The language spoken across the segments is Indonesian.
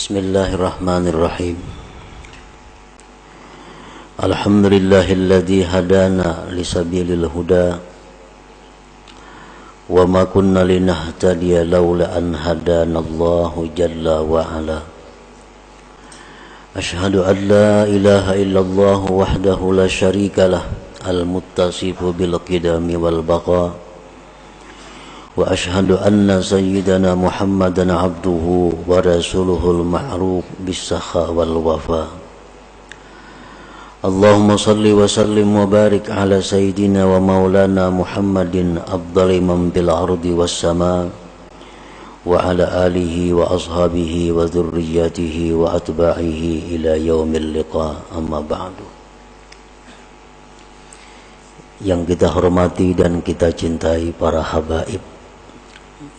Bismillahirrahmanirrahim. Alhamdulillahilladzi hadana lisabilil huda wa ma kunna linahtadiya laula an hadanallahu jalla wa ala. Ashhadu an la ilaha illallah wahdahu la syarikalah al-muttasifu bil qidami wal baqa. Wa ashhadu anna sayyidana Muhammadan abduhu wa rasuluhul ma'ruf bis-sakha wal wafa. Allahumma salli wa sallim wa barik ala sayyidina wa maulana Muhammadin afdali man bil ardi was sama wa ala alihi wa ashabihi wa dhurriyyatihi wa atba'ihi ila yaumil liqa, amma ba'du. Yang kita hormati dan kita cintai para habaib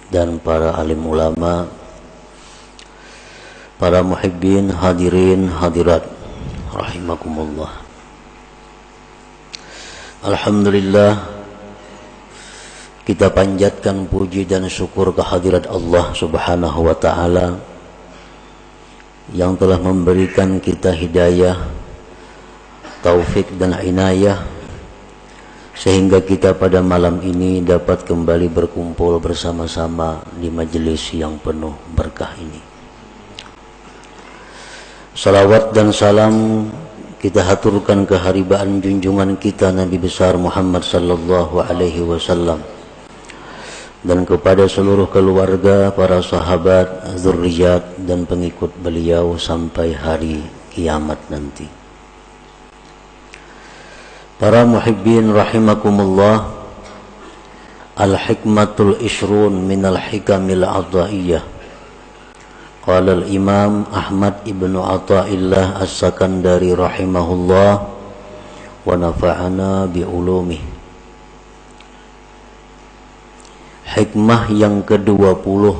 dan para alim ulama, para muhibbin, hadirin, hadirat rahimakumullah. Alhamdulillah, kita panjatkan puji dan syukur kehadirat Allah Subhanahu wa ta'ala yang telah memberikan kita hidayah, taufik dan inayah sehingga kita pada malam ini dapat kembali berkumpul bersama-sama di majelis yang penuh berkah ini. Salawat dan salam kita haturkan keharibaan junjungan kita Nabi besar Muhammad sallallahu alaihi wasallam dan kepada seluruh keluarga, para sahabat, zurriyat dan pengikut beliau sampai hari kiamat nanti. Para muhibbin rahimakumullah, al-hikmatul ishrun minal hikamil adha'iyah. Qala al-imam Ahmad ibnu Athaillah as-Sakandari rahimahullah wa nafa'ana bi'ulumih. Hikmah yang ke-20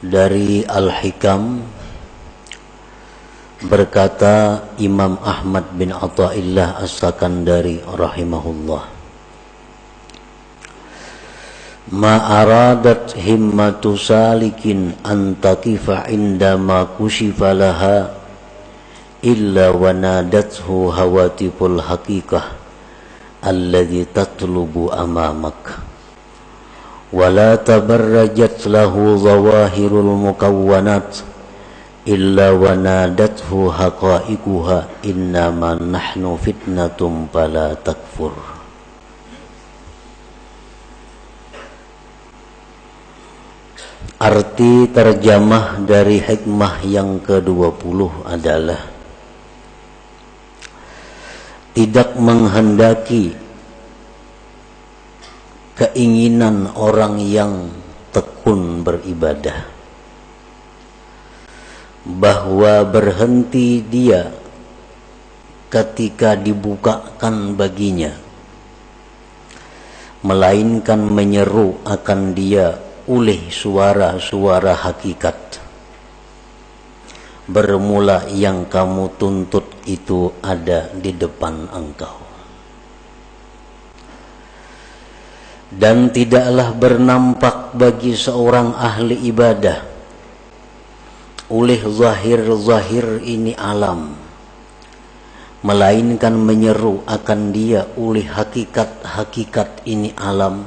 dari Al-Hikam, berkata Imam Ahmad bin Athaillah as-Sakandari rahimahullah, ma aradat himmatu salikin an taqifa indama kushifa laha illa wa nadathu hawatiful haqiqah alladhi tatlubu amamak wa la tabarrajat lahu zawahirul mukawwanat illa wa nadathu haqa'iquha innama nahnu fitnatum fala takfur. Arti terjemah dari hikmah yang ke-20 adalah tidak menghendaki keinginan orang yang tekun beribadah bahwa berhenti dia ketika dibukakan baginya, melainkan menyeru akan dia oleh suara-suara hakikat. Bermula yang kamu tuntut itu ada di depan engkau. Dan tidaklah bernampak bagi seorang ahli ibadah oleh zahir-zahir ini alam, melainkan menyeru akan dia oleh hakikat-hakikat ini alam.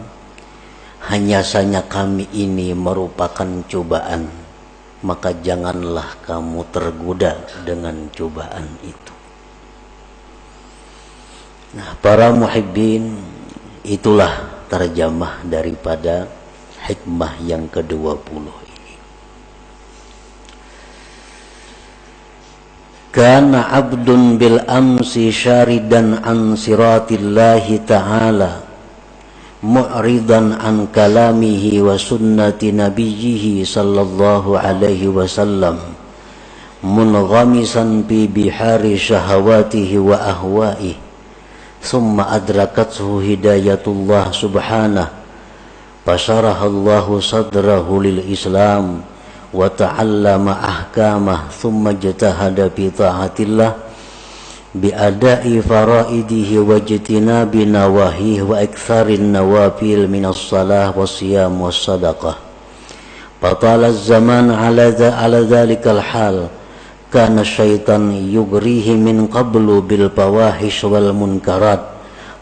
Hanya saja kami ini merupakan cobaan, maka janganlah kamu tergoda dengan cobaan itu. Nah, para muhibbin, itulah terjemah daripada hikmah yang ke-20. Kana abdun bil amsi syaridan an siratillahi ta'ala mu'ridan an kalamihi wa sunnati nabiyyihi sallallahu alaihi wasallam munghamisan fi bihari syahawatihi wa ahwa'ihi thumma adrakathu hidayatullah subhanahu fasarahallahu sadrahu lil islam wa ta'allama ahkamah thumma jatahada fi ta'atillah bi ada'i faraidihi wa jitinabi nawahihi wa iktsarin nawafil minas salah wa siyam was sadaqah Fatala zaman ala dhalikal hal. Kana syaitan yugrihi min qablu bil fawahish wal munkarat.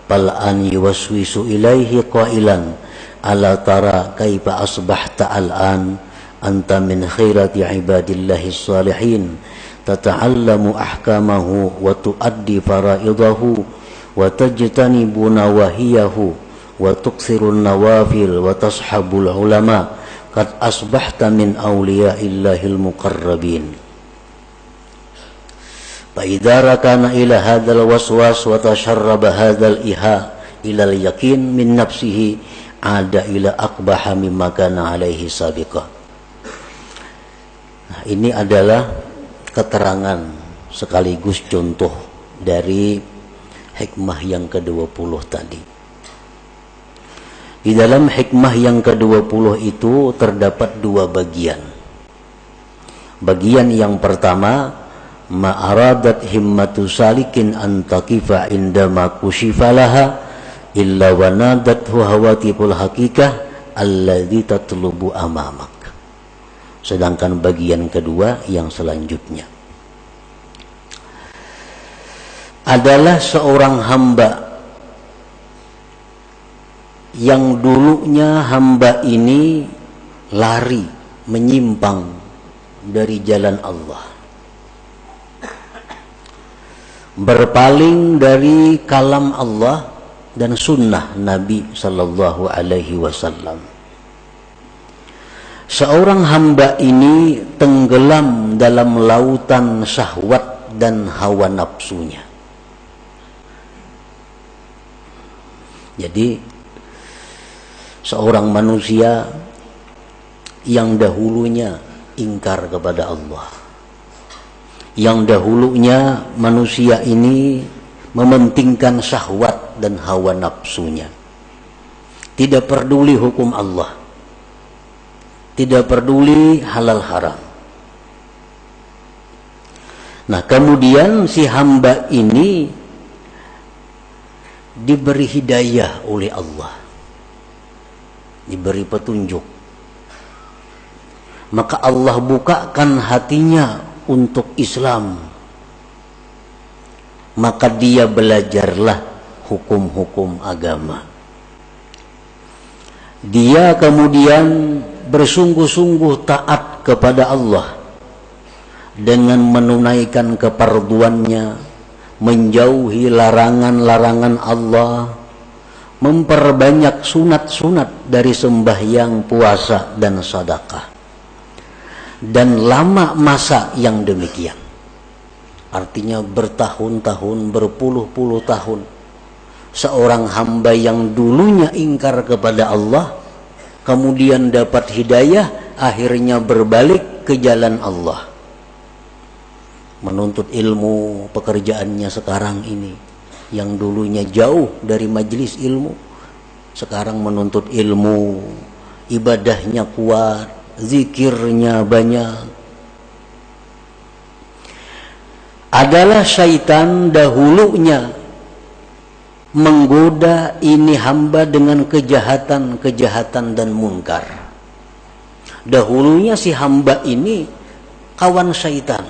Fal'an yuwaswisu ilaihi qailan ala tara kaifa asbahta al'an anta min khairati ibadillahi salihin tata'allamu ahkamahu wa tuaddi faraidahu wa tajtanibu nawahiyahu wa tuksirun nawafil wa tashabul ulama qad asbahta min awliyaillahil muqarrabin. فإذا ركن إلى هذا الوسواس وتشرب هذا الإيهاء إلى اليقين من نفسه عاد إلى أقبح مما كان عليه سابقا. Nah, ini adalah keterangan sekaligus contoh dari hikmah yang ke-20 tadi. Di dalam hikmah yang ke-20 itu terdapat dua bagian. Bagian yang pertama, ma'aradat himmatu salikin antakifa indama kushifalaha illa wanadathu hawatiful hakikah alladhi tatlubu amamak. Sedangkan bagian kedua yang selanjutnya adalah seorang hamba yang dulunya hamba ini lari menyimpang dari jalan Allah, berpaling dari kalam Allah dan sunnah Nabi sallallahu alaihi wasallam. Seorang hamba ini tenggelam dalam lautan syahwat dan hawa nafsunya. Jadi seorang manusia yang dahulunya ingkar kepada Allah, yang dahulunya manusia ini mementingkan syahwat dan hawa nafsunya, tidak peduli hukum Allah, tidak peduli halal haram. Nah, kemudian si hamba ini diberi hidayah oleh Allah, diberi petunjuk, maka Allah bukakan hatinya untuk Islam, maka dia belajarlah hukum-hukum agama. Dia kemudian bersungguh-sungguh taat kepada Allah dengan menunaikan keperduannya, menjauhi larangan-larangan Allah, memperbanyak sunat-sunat dari sembahyang, puasa, dan sedekah. Dan lama masa yang demikian, artinya bertahun-tahun, berpuluh-puluh tahun, seorang hamba yang dulunya ingkar kepada Allah kemudian dapat hidayah, akhirnya berbalik ke jalan Allah, menuntut ilmu. Pekerjaannya sekarang ini, yang dulunya jauh dari majelis ilmu, sekarang menuntut ilmu, ibadahnya kuat, zikirnya banyak. Adalah syaitan dahulunya menggoda ini hamba dengan kejahatan-kejahatan dan munkar. Dahulunya si hamba ini kawan syaitan,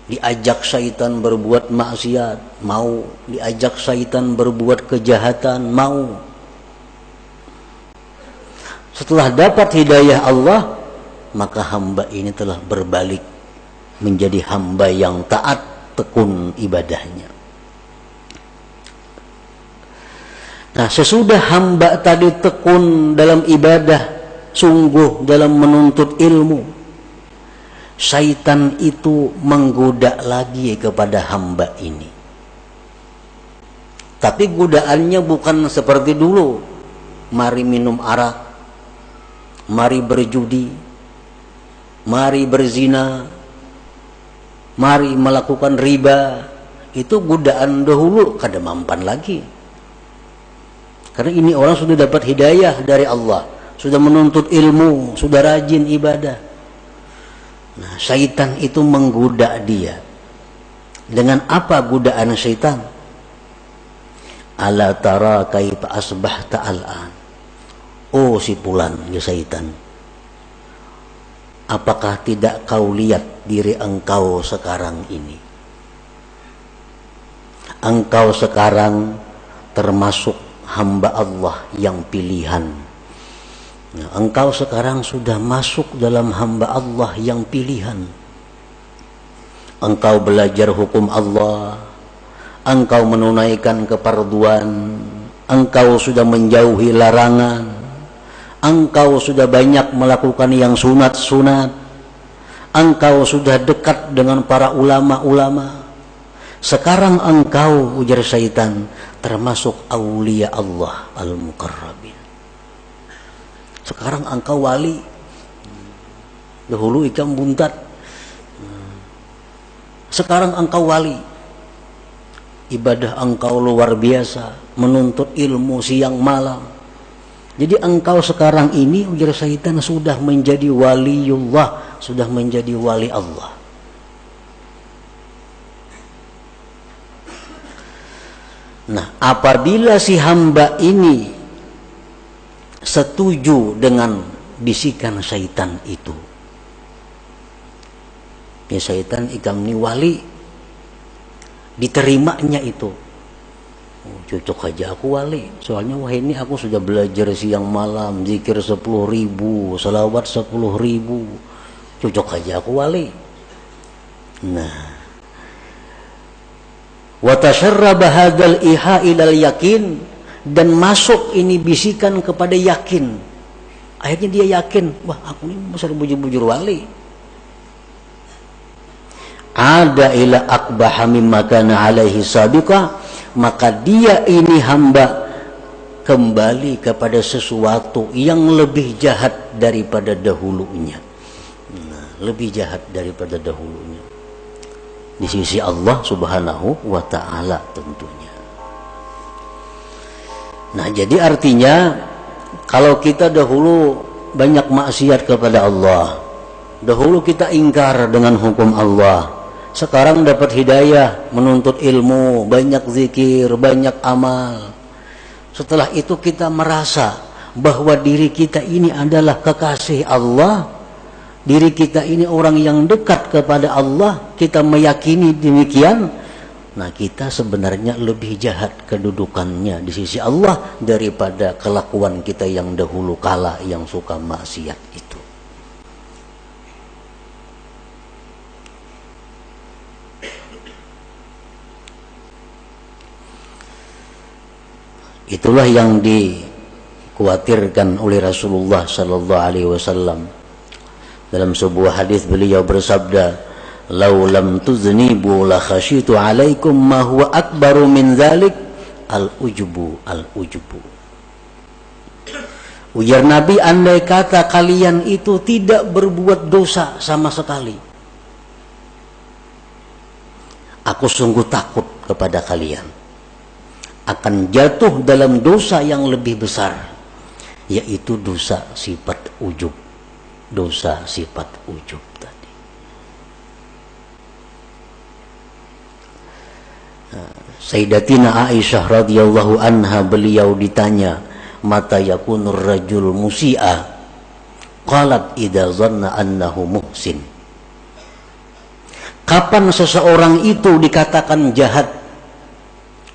diajak syaitan berbuat maksiat, mau. Diajak syaitan berbuat kejahatan, mau. Setelah dapat hidayah Allah, maka hamba ini telah berbalik menjadi hamba yang taat, tekun ibadahnya. Nah, sesudah hamba tadi tekun dalam ibadah, sungguh dalam menuntut ilmu, syaitan itu menggoda lagi kepada hamba ini. Tapi godaannya bukan seperti dulu, mari minum arak, mari berjudi, mari berzina, mari melakukan riba. Itu godaan dahulu, kada mampan lagi. Karena ini orang sudah dapat hidayah dari Allah, sudah menuntut ilmu, sudah rajin ibadah. Nah, syaitan itu menggoda dia. Dengan apa godaan syaitan? Ala tara kaifa asbahta al'an. Oh si fulan, ya syaitan, apakah tidak kau lihat diri engkau sekarang ini? Engkau sekarang termasuk hamba Allah yang pilihan. Nah, engkau sekarang sudah masuk dalam hamba Allah yang pilihan. Engkau belajar hukum Allah, engkau menunaikan keparduan, engkau sudah menjauhi larangan, engkau sudah banyak melakukan yang sunat-sunat, engkau sudah dekat dengan para ulama-ulama. Sekarang engkau, ujar syaitan, termasuk aulia Allah al-muqarrabin. Sekarang engkau wali. Dahulu ikan buntat, sekarang engkau wali. Ibadah engkau luar biasa, menuntut ilmu siang malam. Jadi engkau sekarang ini, ujar syaitan, sudah menjadi waliullah, sudah menjadi wali Allah. Nah, apabila si hamba ini setuju dengan bisikan syaitan itu, ya syaitan ikam ni wali, diterimanya itu, oh, cocok aja aku wali, soalnya wah ini aku sudah belajar siang malam, zikir 10.000, salawat 10.000, cocok aja aku wali. Nah, wa tasharraba hadzal iha ilal yakin, dan masuk ini bisikan kepada yakin. Akhirnya dia yakin, wah aku ini besar bujur-bujur wali. Ada ila akbaha mimma kana alaihi sabiqa, maka dia ini hamba kembali kepada sesuatu yang lebih jahat daripada dahulunya. Nah, lebih jahat daripada dahulunya di sisi Allah Subhanahu wa ta'ala tentunya. Nah, jadi artinya kalau kita dahulu banyak maksiat kepada Allah, dahulu kita ingkar dengan hukum Allah, sekarang dapat hidayah, menuntut ilmu, banyak zikir, banyak amal. Setelah itu kita merasa bahwa diri kita ini adalah kekasih Allah, diri kita ini orang yang dekat kepada Allah, kita meyakini demikian. Nah, kita sebenarnya lebih jahat kedudukannya di sisi Allah daripada kelakuan kita yang dahulu kala yang suka maksiat itu. Itulah yang dikhawatirkan oleh Rasulullah sallallahu alaihi wasallam. Dalam sebuah hadis beliau bersabda, "Lau lam tuznibu la khasyitu 'alaikum ma huwa akbaru min dzalik al-ujbu al-ujbu." Ujar Nabi, andai kata kalian itu tidak berbuat dosa sama sekali, aku sungguh takut kepada kalian akan jatuh dalam dosa yang lebih besar, yaitu dosa sifat ujub. Dosa sifat ujub tadi. Sayyidatina Aisyah radhiyallahu anha, beliau ditanya, mata yakunur rajul musi'a? Qalat idza zanna annahu muhsin. Kapan seseorang itu dikatakan jahat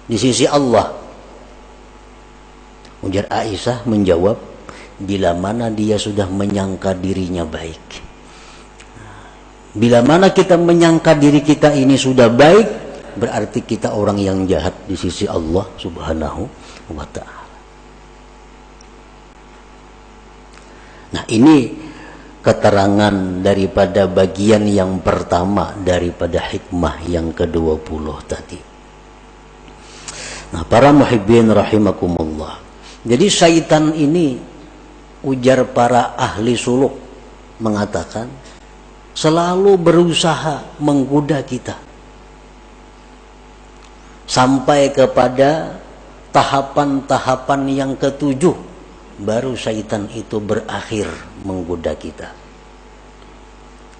di sisi Allah? Ujar Aisyah menjawab, bila mana dia sudah menyangka dirinya baik. Bila mana kita menyangka diri kita ini sudah baik, berarti kita orang yang jahat di sisi Allah Subhanahu wa ta'ala. Nah, ini keterangan daripada bagian yang pertama daripada hikmah yang ke-20 tadi. Nah, para muhibbin rahimakumullah, jadi syaitan ini, ujar para ahli suluk, mengatakan selalu berusaha menggoda kita sampai kepada tahapan-tahapan yang ke-7, baru syaitan itu berakhir menggoda kita.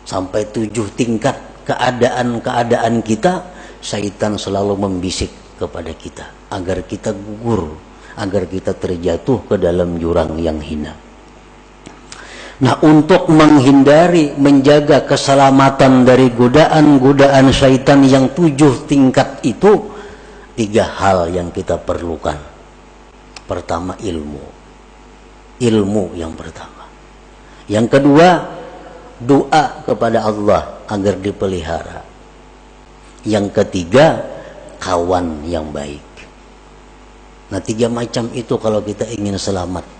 Sampai 7 tingkat keadaan-keadaan kita, syaitan selalu membisik kepada kita agar kita gugur, agar kita terjatuh ke dalam jurang yang hina. Nah, untuk menghindari, menjaga keselamatan dari godaan-godaan syaitan yang 7 tingkat itu, 3 hal yang kita perlukan. Pertama, ilmu. Ilmu yang pertama. Yang kedua, doa kepada Allah agar dipelihara. Yang ketiga, kawan yang baik. Nah, 3 macam itu kalau kita ingin selamat.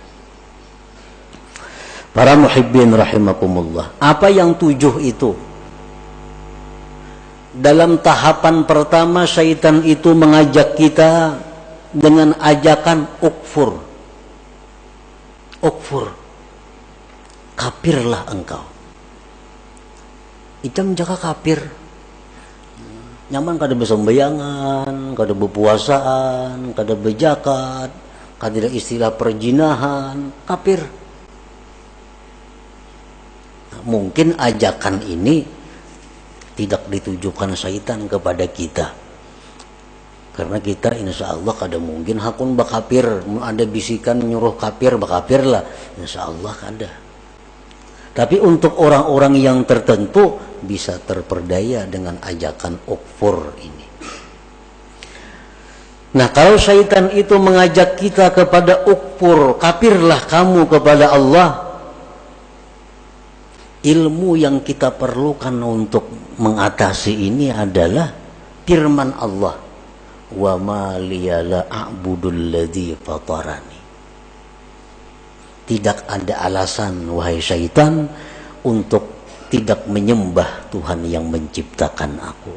Para muhibbin rahimakumullah. Apa yang 7 itu? Dalam tahapan pertama, syaitan itu mengajak kita dengan ajakan ukfur. Ukfur. Kafirlah engkau. Icam jaka kafir. Nyaman kada besembayangan, kada berpuasaan, kada berzakat, kada istilah perjinahan, kafir. Mungkin ajakan ini tidak ditujukan syaitan kepada kita, karena kita insya Allah kada mungkin hakun bakapir. Ada bisikan nyuruh kafir, bakapir lah, insya Allah kada. Tapi untuk orang-orang yang tertentu bisa terperdaya dengan ajakan ukfur ini. Nah, kalau syaitan itu mengajak kita kepada ukfur, kafirlah kamu kepada Allah, ilmu yang kita perlukan untuk mengatasi ini adalah firman Allah, wa ma liya la a'budul ladzi fatarani. Tidak ada alasan wahai syaitan untuk tidak menyembah Tuhan yang menciptakan aku.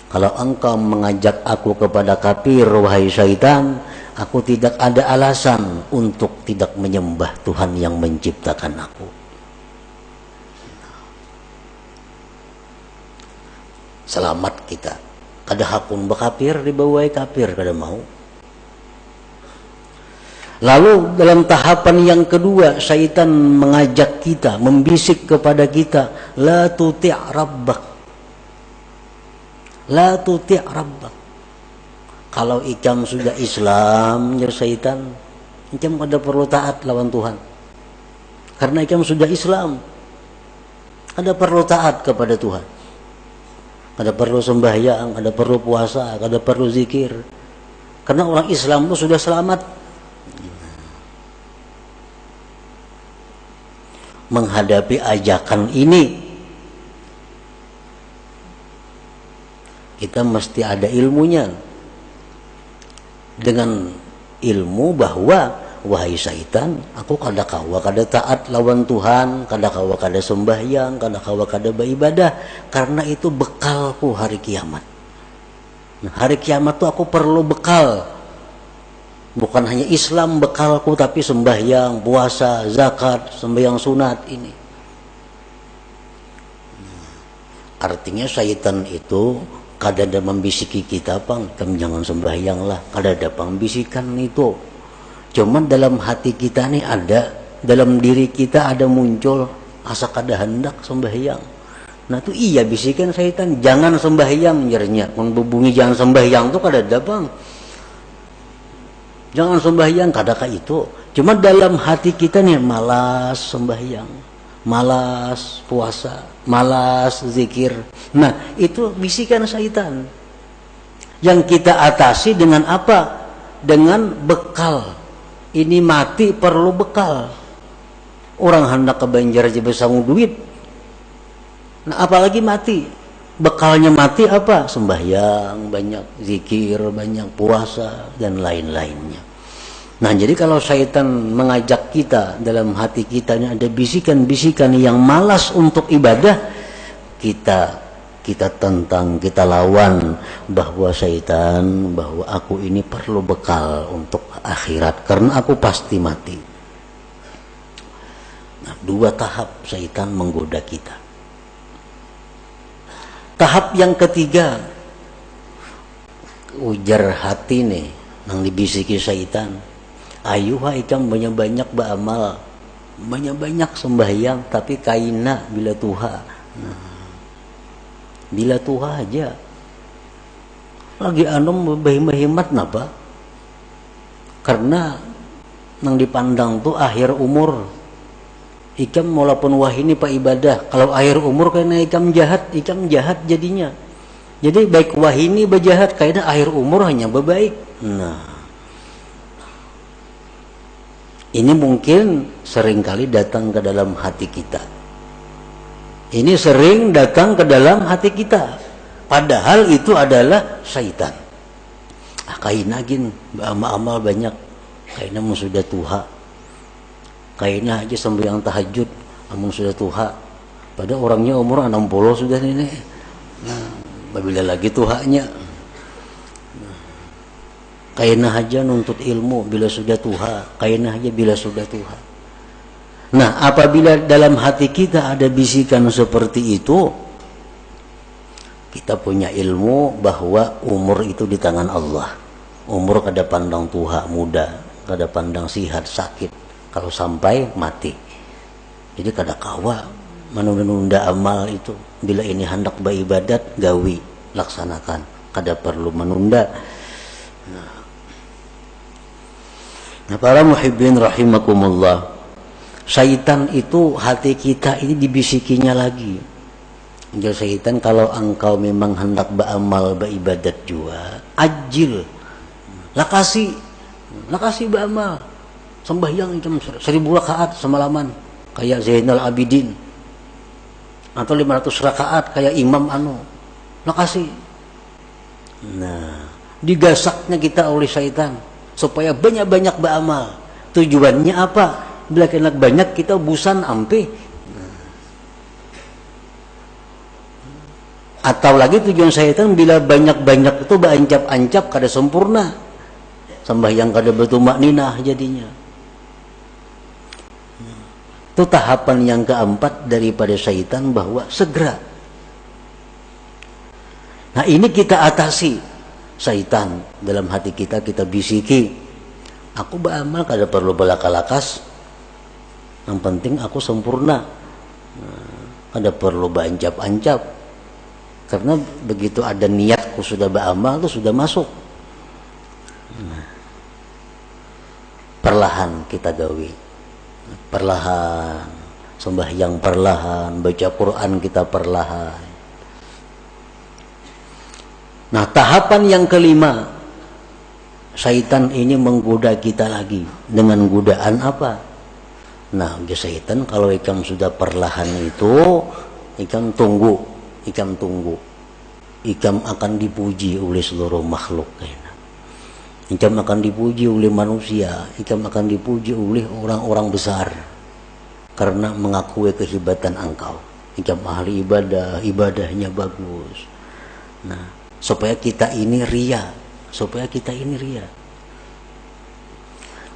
Kalau engkau mengajak aku kepada kafir wahai syaitan, aku tidak ada alasan untuk tidak menyembah Tuhan yang menciptakan aku. Selamat kita. Kada hakun bakapir dibawai kafir kada mau. Lalu dalam tahapan yang kedua, syaitan mengajak kita, membisik kepada kita, la tuti' rabbak. La tuti' rabbak. Kalau ikam sudah Islam, ya syaitan, ikam kada perlu taat lawan Tuhan. Karena ikam sudah Islam, kada perlu taat kepada Tuhan. Kada perlu sembahyang, kada perlu puasa, kada perlu zikir. Karena orang Islam itu sudah selamat. Menghadapi ajakan ini, kita mesti ada ilmunya. Dengan ilmu bahwa wahai syaitan, aku kada kawa kada taat lawan Tuhan, kada kawa kada sembahyang, kada kawa kada beribadah, karena itu bekalku hari kiamat. Nah, hari kiamat tuh aku perlu bekal. Bukan hanya Islam bekalku, tapi sembahyang, puasa, zakat, sembahyang sunat ini. Artinya syaitan itu kada ada membisiki kita, pang, kamu jangan sembahyang lah, kada ada pembisikan itu. Cuman dalam hati kita nih ada, dalam diri kita ada muncul asa kada hendak sembahyang. Nah itu iya bisikan syaitan, jangan sembahyang jernya. Membubungi jangan sembahyang tuh kada ada, bang. Jangan sembahyang, kadakah itu. Cuma dalam hati kita nih malas sembahyang, malas puasa, malas zikir. Nah itu bisikan syaitan. Yang kita atasi dengan apa? Dengan bekal. Ini mati perlu bekal. Orang hendak ke Banjar aja bersanggup duit. Nah apalagi mati. Bekalnya mati apa? Sembahyang banyak, zikir banyak, puasa dan lain-lainnya. Nah jadi kalau syaitan mengajak kita, dalam hati kita ini ada bisikan-bisikan yang malas untuk ibadah, kita tentang, kita lawan bahwa syaitan, bahwa aku ini perlu bekal untuk akhirat karena aku pasti mati. Nah 2 tahap syaitan menggoda kita. Tahap yang ketiga, ujar hati nih nang dibisiki syaitan, ayo ikam banyak-banyak beramal, banyak-banyak sembahyang, tapi kaina bila tuha. Nah, bila tuha aja lagi anom behimat napa, karena nang dipandang tuh akhir umur. Ikam walaupun wah ini pak ibadah, kalau akhir umur karena ikam jahat jadinya. Jadi baik wah ini berjahat karena akhir umur hanya berbaik. Nah, ini mungkin seringkali datang ke dalam hati kita. Ini sering datang ke dalam hati kita. Padahal itu adalah syaitan. Kaina gin, amal banyak. Kaina mun sudah tuha. Kaina aja sembahyang tahajud, amun sudah tuha. Pada orangnya umur 60 sudah ini. Nah, bila lagi tuhanya. Kaina aja nuntut ilmu bila sudah tuha. Kaina aja bila sudah tuha. Nah, apabila dalam hati kita ada bisikan seperti itu, kita punya ilmu bahwa umur itu di tangan Allah. Umur kada pandang tuha muda, kada pandang sihat sakit. Kalau sampai mati, jadi kada kawa menunda amal itu. Bila ini hendak beribadat, gawi laksanakan, kada perlu menunda. Nah, para muhibbin rahimakumullah, syaitan itu hati kita ini dibisikinya lagi. Jadi syaitan, kalau engkau memang hendak beramal beribadat juga, ajil, lakasi beramal. Sembahyang jam 1000 rakaat semalaman kayak Zainal Abidin, atau 500 rakaat kayak Imam makasih. Nah, digasaknya kita oleh syaitan supaya banyak-banyak beramal. Tujuannya apa? Bila kena banyak kita busan ampe. Atau lagi tujuan syaitan bila banyak-banyak itu berancap-ancap kada sempurna. Sembahyang kada bertumak ninah jadinya. Itu tahapan yang keempat daripada syaitan, bahwa segera. Nah, ini kita atasi syaitan dalam hati kita, kita bisiki. Aku beramal kada perlu belaka-lakas. Yang penting aku sempurna. Kada perlu berancap-ancap. Karena begitu ada niatku sudah beramal, itu sudah masuk. Perlahan kita gawi. Perlahan, sembahyang perlahan, baca Quran kita perlahan. Nah, tahapan yang kelima, syaitan ini menggoda kita lagi. Dengan godaan apa? Nah, syaitan kalau ikam sudah perlahan itu, ikam tunggu. Ikam akan dipuji oleh seluruh makhluk. Ikam akan dipuji oleh manusia, ikam akan dipuji oleh orang-orang besar karena mengakui kehebatan engkau. Ikam ahli ibadah, ibadahnya bagus. Nah, supaya kita ini ria.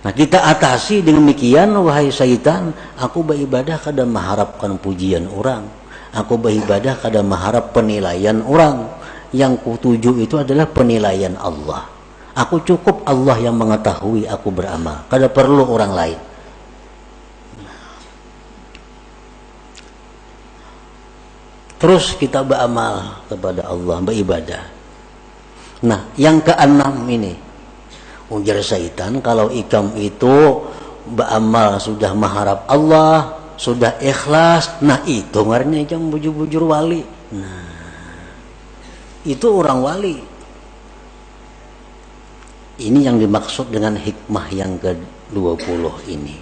Nah, kita atasi dengan demikian, wahai syaitan, aku beribadah kada mengharapkan pujian orang. Aku beribadah kada mengharap penilaian orang. Yang kutuju itu adalah penilaian Allah. Aku cukup Allah yang mengetahui aku beramal, kada perlu orang lain. Terus kita beramal kepada Allah, beribadah. Nah, yang keenam ini, ujar syaitan, kalau ikam itu beramal sudah mengharap Allah, sudah ikhlas, nah itu ngarannya ikam bujur-bujur wali. Nah, itu orang wali. Ini yang dimaksud dengan hikmah yang ke-20 ini.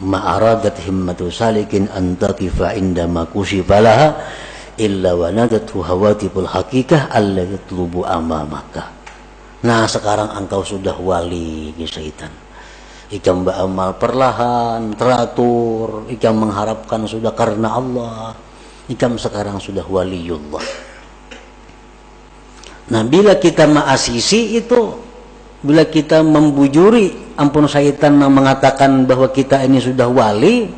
Ma'aradat himmatu salikin antaqifa indama kusifalaha illa wa nadathu hawatibul hakikah alla yatlubu amamaka. Nah, sekarang engkau sudah wali ya syaitan. Ikam beramal perlahan, teratur, ikam mengharapkan sudah karena Allah. Ikam sekarang sudah waliullah. Nah, bila kita ma'asisi itu, bila kita membujuri, ampun syaitan mengatakan bahwa kita ini sudah wali,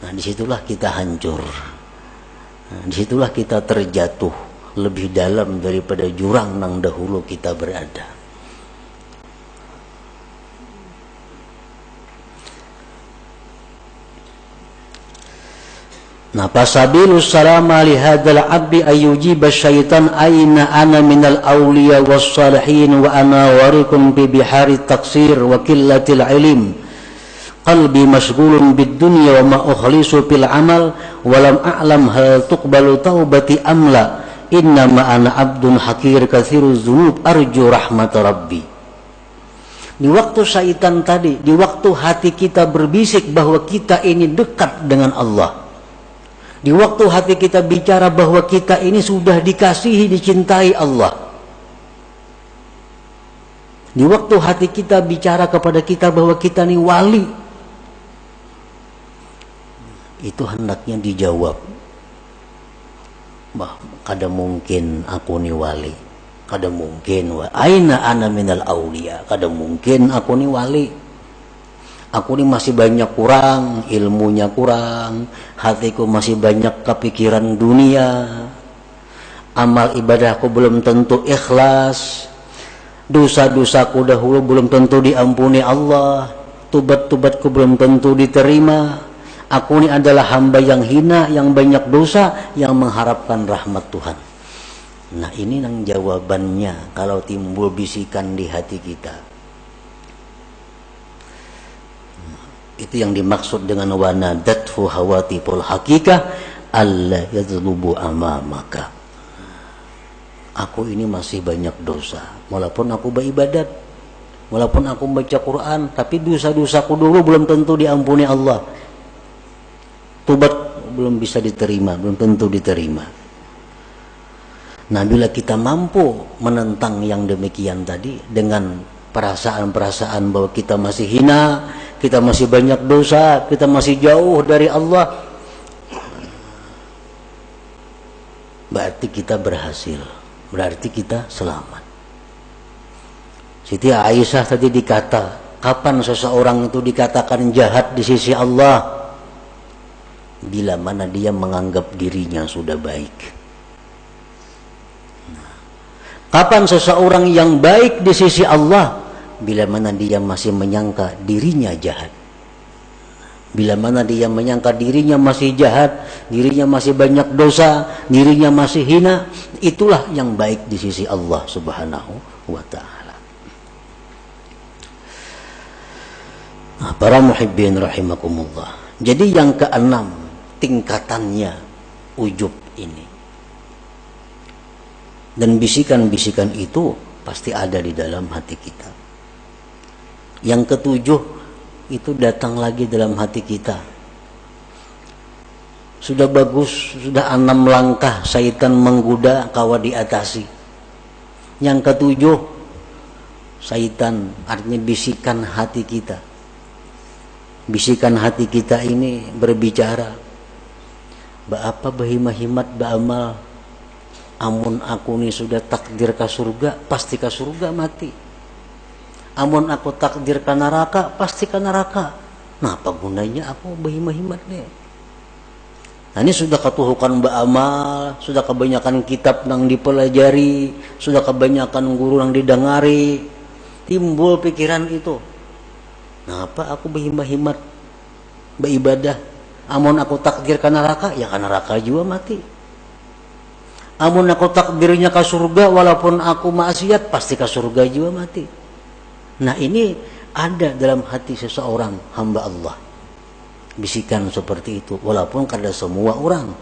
nah disitulah kita hancur. Nah, disitulah kita terjatuh lebih dalam daripada jurang yang dahulu kita berada. Nah, fasabilus salama li hadzal abdi ayyujiba syaitan aina ana minal awliya was salihin wa ana warikum bi bihari taksir wa qillatil ilm qalbi mashghulun bid dunya wa ma ukhlisu fil amal wa lam a'lam hal tuqbalu taubati amla inna ma ana abdun hakir katsiru dzunub arju rahmat rabbi. Di waktu syaitan tadi, di waktu hati kita berbisik bahwa kita ini dekat dengan Allah, di waktu hati kita bicara bahwa kita ini sudah dikasihi, dicintai Allah, di waktu hati kita bicara kepada kita bahwa kita ini wali, itu hendaknya dijawab, bah kada mungkin aku ni wali, kada mungkin aina ana minal aulia, kada mungkin aku ni wali, aku ni masih banyak kurang, ilmunya kurang, hatiku masih banyak kepikiran dunia, amal ibadahku belum tentu ikhlas, dosa-dosaku dahulu belum tentu diampuni Allah, tubat-tubatku belum tentu diterima. Aku ini adalah hamba yang hina, yang banyak dosa, yang mengharapkan rahmat Tuhan. Nah, ini yang jawabannya kalau timbul bisikan di hati kita. Itu yang dimaksud dengan wanadathu hawatiful hakikah alla yadlubu amamaka. Aku ini masih banyak dosa, walaupun aku beribadat, walaupun aku baca Quran, tapi dosa-dosaku dulu belum tentu diampuni Allah. Tobat belum bisa diterima, belum tentu diterima. Nah, bila kita mampu menentang yang demikian tadi dengan perasaan-perasaan bahwa kita masih hina, kita masih banyak dosa, kita masih jauh dari Allah, berarti kita berhasil, berarti kita selamat. Siti Aisyah tadi dikata, kapan seseorang itu dikatakan jahat di sisi Allah? Bila mana dia menganggap dirinya sudah baik. Kapan seseorang yang baik di sisi Allah? Bila mana dia masih menyangka dirinya jahat. Bila mana dia menyangka dirinya masih jahat, dirinya masih banyak dosa, dirinya masih hina, itulah yang baik di sisi Allah Subhanahu wa ta'ala. Nah, para muhibbin rahimakumullah. Jadi yang keenam, tingkatannya ujub ini, dan bisikan-bisikan itu pasti ada di dalam hati kita. Yang ketujuh itu datang lagi dalam hati kita. Sudah bagus, sudah 6 langkah syaitan menggoda kawa diatasi. Yang ketujuh, syaitan artinya bisikan hati kita. Bisikan hati kita ini berbicara, apa bahimahimat ba'amal, amun aku ni sudah takdir ke surga, pasti ke surga mati. Amun aku takdir ke neraka, pasti ke neraka. Nah, apa gunanya aku bahimahimat ni? Nah, ini sudah ketuhukan ba'amal, sudah kebanyakan kitab yang dipelajari, sudah kebanyakan guru yang didengari, timbul pikiran itu. Nah, apa aku bahimahimat beribadah? Amun aku takdir ke neraka, ya ke neraka juga mati. Amun aku takdirnya ke surga, walaupun aku maksiat, pasti ke surga juga mati. Nah, ini ada dalam hati seseorang hamba Allah. Bisikan seperti itu, walaupun kada semua orang,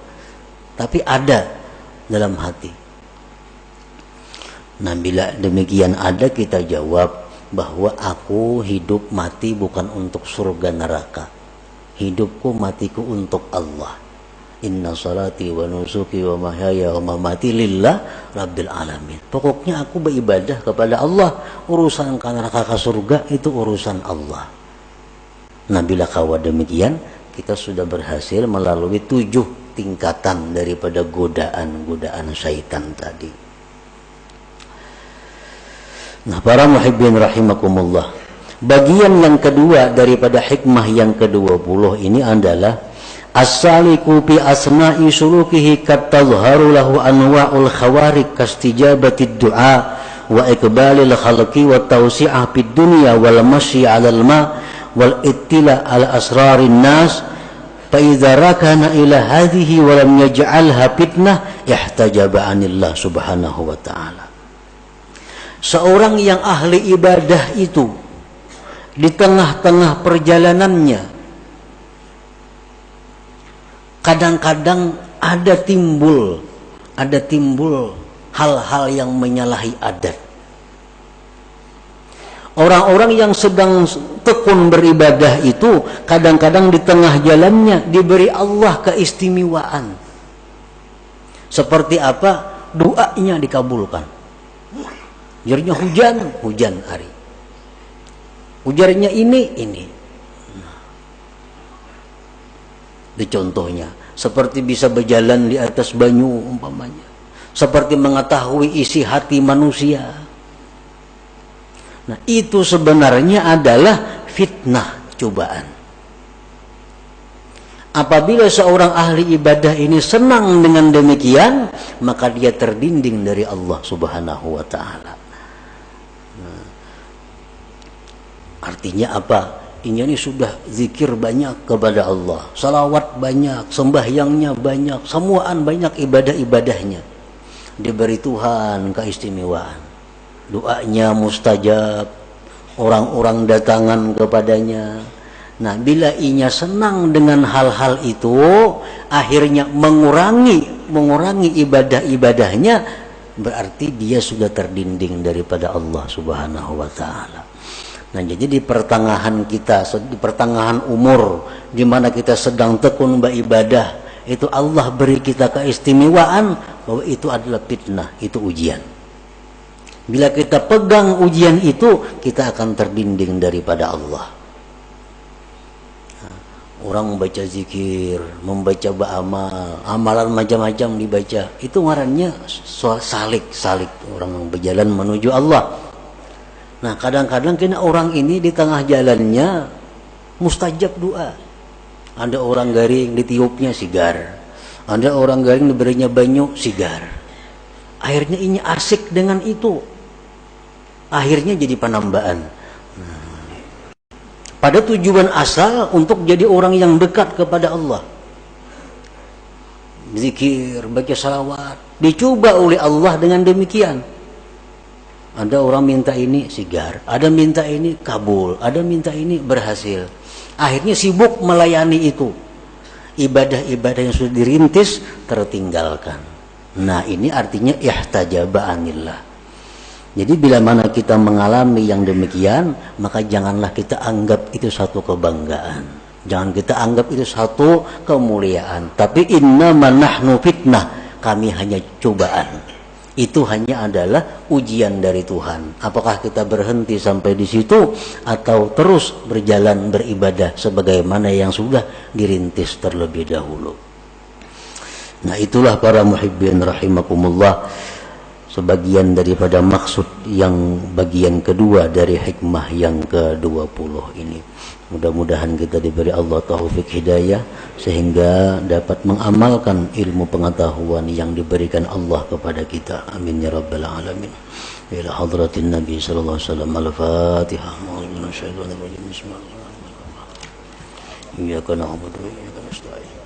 tapi ada dalam hati. Nah, bila demikian ada, kita jawab bahwa aku hidup mati bukan untuk surga neraka. Hidupku matiku untuk Allah. Inna salati wa nusuki wa mahyaya wa mamati lillah rabbil alamin. Pokoknya aku beribadah kepada Allah. Urusan ke neraka ke surga itu urusan Allah. Nah, bila kawa demikian, kita sudah berhasil melalui 7 tingkatan daripada godaan-godaan syaitan tadi. Nah, para muhibbin rahimakumullah, bagian yang kedua daripada hikmah yang ke-20 ini adalah as-saliku bi asna'i sulukihi katazharu lahu anwa'ul khawarik kastijabatid du'a wa iqbalil khalqi wa tawsi'ah fid dunya wal masyi 'alal ma wal ittila' ala asrarin nas fa idza rakana ila hadhihi wa lam yaj'alha fitnah ihtajaba 'anillah subhanahu wa ta'ala. Seorang yang ahli ibadah itu, di tengah-tengah perjalanannya kadang-kadang ada timbul hal-hal yang menyalahi adat. Orang-orang yang sedang tekun beribadah itu kadang-kadang di tengah jalannya diberi Allah keistimewaan. Seperti apa? Doanya dikabulkan. Ujarnya hujan hari. Ujarnya ini. Itu contohnya. Seperti bisa berjalan di atas banyu umpamanya. Seperti mengetahui isi hati manusia. Nah, itu sebenarnya adalah fitnah, cobaan. Apabila seorang ahli ibadah ini senang dengan demikian, maka dia terdinding dari Allah Subhanahu wa taala. Nah, artinya apa? Ini sudah zikir banyak kepada Allah, salawat banyak, sembahyangnya banyak, semuaan banyak ibadah-ibadahnya. Diberi Tuhan keistimewaan. Doanya mustajab, orang-orang datangan kepadanya. Nah, bila inya senang dengan hal-hal itu, akhirnya mengurangi ibadah-ibadahnya, berarti dia sudah terdinding daripada Allah Subhanahu wa taala. Nah, jadi di pertengahan umur, di mana kita sedang tekun beribadah, itu Allah beri kita keistimewaan bahwa itu adalah fitnah, itu ujian. Bila kita pegang ujian itu, kita akan terdinding daripada Allah. Orang membaca zikir, membaca ba'amal, amalan macam-macam dibaca. Itu ngarannya salik. Orang berjalan menuju Allah. Nah, kadang-kadang kena orang ini di tengah jalannya mustajab doa. Ada orang garing ditiupnya sigar. Ada orang garing diberinya banyu sigar. Akhirnya ini asik dengan itu. Akhirnya jadi penambahan. Pada tujuan asal untuk jadi orang yang dekat kepada Allah. Zikir, baca salawat, dicoba oleh Allah dengan demikian. Ada orang minta ini sigar, ada minta ini kabul, ada minta ini berhasil. Akhirnya sibuk melayani itu. Ibadah-ibadah yang sudah dirintis tertinggalkan. Nah, ini artinya ihtajaba anillah. Jadi bila mana kita mengalami yang demikian, maka janganlah kita anggap itu satu kebanggaan. Jangan kita anggap itu satu kemuliaan. Tapi innama nahnu fitnah, kami hanya cobaan. Itu hanya adalah ujian dari Tuhan. Apakah kita berhenti sampai di situ atau terus berjalan beribadah sebagaimana yang sudah dirintis terlebih dahulu. Nah, itulah para muhibbin rahimakumullah, sebagian daripada maksud yang bagian kedua dari hikmah yang ke-20 ini. Mudah-mudahan kita diberi Allah taufik hidayah sehingga dapat mengamalkan ilmu pengetahuan yang diberikan Allah kepada kita. Amin ya rabbal alamin. Ila hadratin Nabi sallallahu alaihi wasallam. Al-Fatihah. Bismillahirrahmanirrahim. Iyyaka na'budu wa iyyaka nasta'in.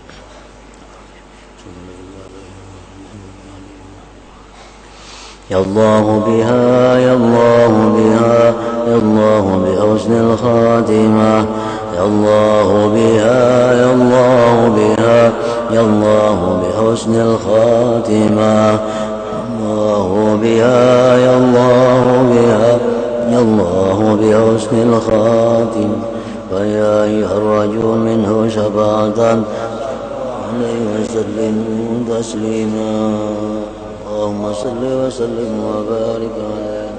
يا الله بها يا الله بها يا الله بحسن الخاتمة يا الله بها يا الله بها يا الله بحسن الخاتمة الله بها يا الله بها يا الله بحسن الخاتمة فيا أيها الرجل منه شفاعة عليه وسلم تسليما اللهم صل وسلم وبارك عليه